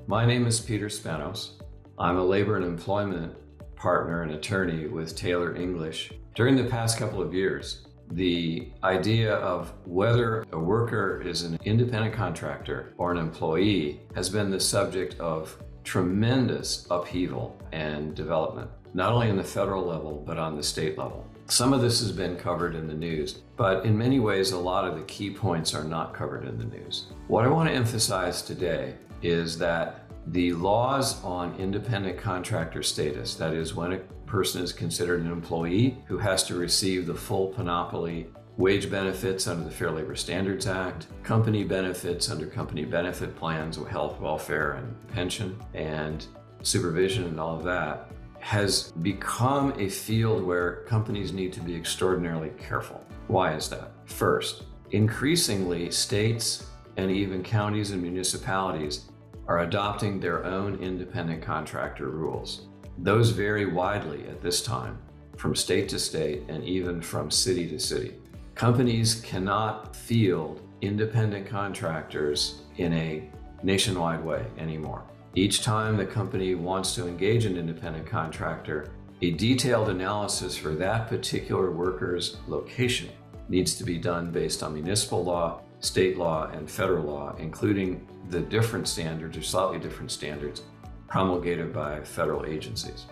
My name is Peter Spanos. I'm a labor and employment partner and attorney with Taylor English. During the past couple of years, the idea of whether a worker is an independent contractor or an employee has been the subject of tremendous upheaval and development, not only on the federal level, but on the state level. Some of this has been covered in the news, but in many ways, a lot of the key points are not covered in the news. What I want to emphasize today is that the laws on independent contractor status, that is when a person is considered an employee who has to receive the full panoply wage benefits under the Fair Labor Standards Act, company benefits under company benefit plans with health, welfare, and pension, and supervision and all of that, has become a field where companies need to be extraordinarily careful. Why is that? First, increasingly states and even counties and municipalities are adopting their own independent contractor rules. Those vary widely at this time, from state to state and even from city to city. Companies cannot field independent contractors in a nationwide way anymore. Each time the company wants to engage an independent contractor, a detailed analysis for that particular worker's location needs to be done based on municipal law, state law, and federal law, including the different standards or slightly different standards promulgated by federal agencies.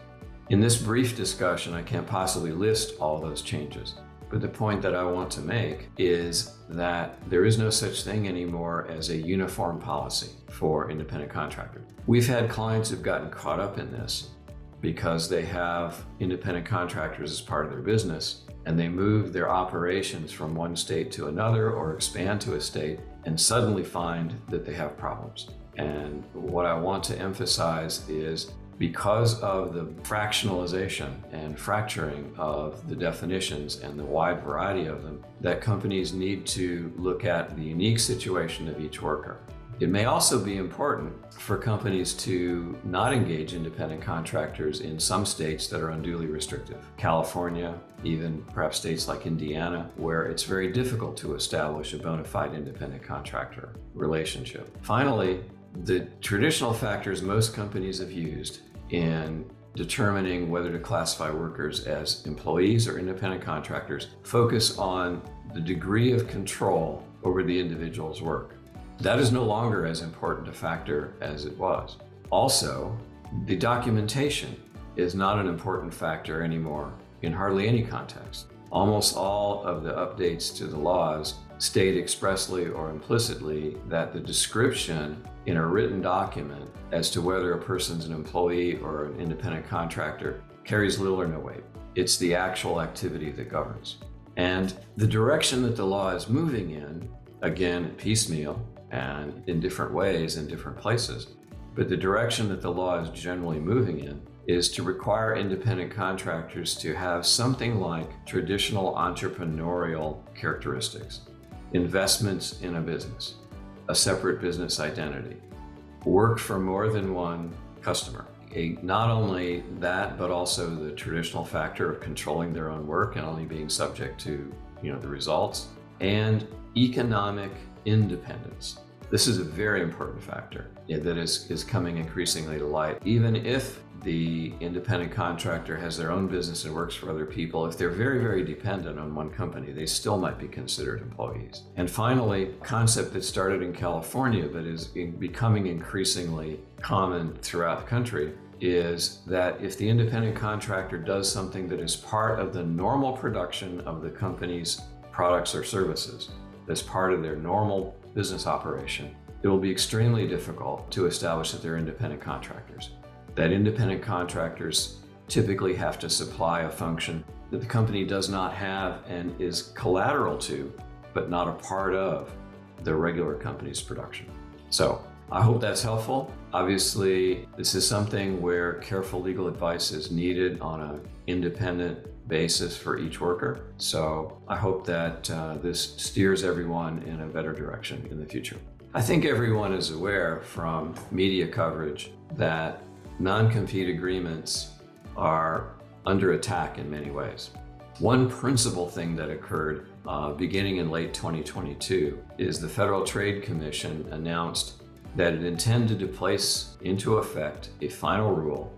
In this brief discussion, I can't possibly list all those changes, but the point that I want to make is that there is no such thing anymore as a uniform policy for independent contractors. We've had clients who've gotten caught up in this because they have independent contractors as part of their business, and they move their operations from one state to another or expand to a state and suddenly find that they have problems. And what I want to emphasize is because of the fractionalization and fracturing of the definitions and the wide variety of them, that companies need to look at the unique situation of each worker. It may also be important for companies to not engage independent contractors in some states that are unduly restrictive. California, even perhaps states like Indiana, where it's very difficult to establish a bona fide independent contractor relationship. Finally, the traditional factors most companies have used in determining whether to classify workers as employees or independent contractors focus on the degree of control over the individual's work. That is no longer as important a factor as it was. Also, the documentation is not an important factor anymore in hardly any context. Almost all of the updates to the laws state expressly or implicitly that the description in a written document as to whether a person's an employee or an independent contractor carries little or no weight. It's the actual activity that governs. And the direction that the law is moving in, again, piecemeal and in different ways in different places, but the direction that the law is generally moving in is to require independent contractors to have something like traditional entrepreneurial characteristics, investments in a business, a separate business identity, work for more than one customer. Not only that, but also the traditional factor of controlling their own work and only being subject to the results, and economic independence. This is a very important factor that is coming increasingly to light. Even if the independent contractor has their own business and works for other people, if they're very, very dependent on one company, they still might be considered employees. And finally, a concept that started in California but is becoming increasingly common throughout the country is that if the independent contractor does something that is part of the normal production of the company's products or services, that's part of their normal business operation, it will be extremely difficult to establish that they're independent contractors. That independent contractors typically have to supply a function that the company does not have and is collateral to, but not a part of the regular company's production. So I hope that's helpful. Obviously, this is something where careful legal advice is needed on an independent basis for each worker. So I hope that this steers everyone in a better direction in the future. I think everyone is aware from media coverage that non-compete agreements are under attack in many ways. One principal thing that occurred beginning in late 2022 is the Federal Trade Commission announced that it intended to place into effect a final rule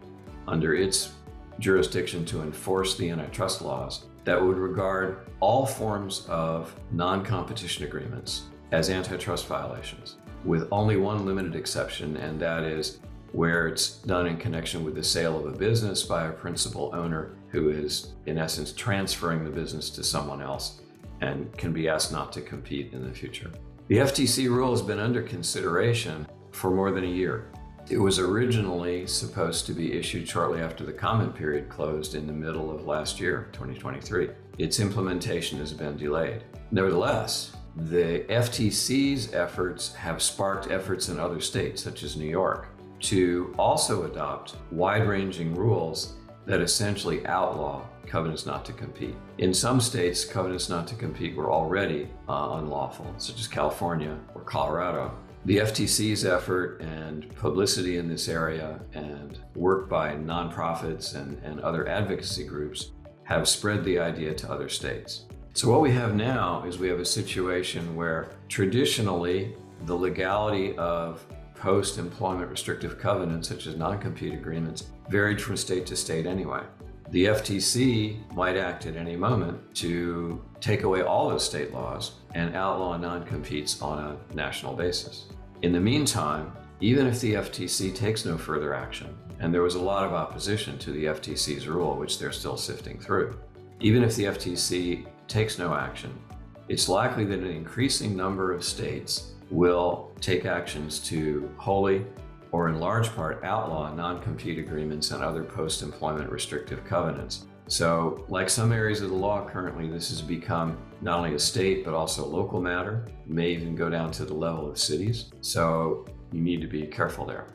under its jurisdiction to enforce the antitrust laws that would regard all forms of non-competition agreements as antitrust violations, with only one limited exception, and that is where it's done in connection with the sale of a business by a principal owner who is, in essence, transferring the business to someone else and can be asked not to compete in the future. The FTC rule has been under consideration for more than a year. It was originally supposed to be issued shortly after the comment period closed in the middle of last year, 2023. Its implementation has been delayed. Nevertheless, the FTC's efforts have sparked efforts in other states, such as New York, to also adopt wide-ranging rules that essentially outlaw covenants not to compete. In some states, covenants not to compete were already unlawful, such as California or Colorado. The FTC's effort and publicity in this area and work by nonprofits and other advocacy groups have spread the idea to other states. So what we have now is we have a situation where traditionally the legality of post-employment restrictive covenants, such as non-compete agreements, varied from state to state anyway. The FTC might act at any moment to take away all those state laws and outlaw non-competes on a national basis. In the meantime, even if the FTC takes no further action, and there was a lot of opposition to the FTC's rule, which they're still sifting through, even if the FTC takes no action, it's likely that an increasing number of states will take actions to wholly or in large part outlaw non-compete agreements and other post-employment restrictive covenants. So, like some areas of the law currently, this has become not only a state but also a local matter. It may even go down to the level of cities. So you need to be careful there.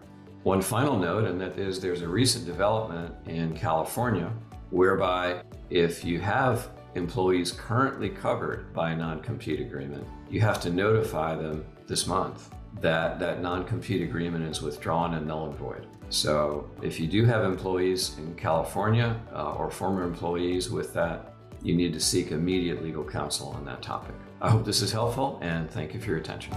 One final note, and that is there's a recent development in California whereby if you have employees currently covered by a non-compete agreement, you have to notify them this month that that non-compete agreement is withdrawn and null and void. So if you do have employees in California or former employees with that, you need to seek immediate legal counsel on that topic. I hope this is helpful, and thank you for your attention.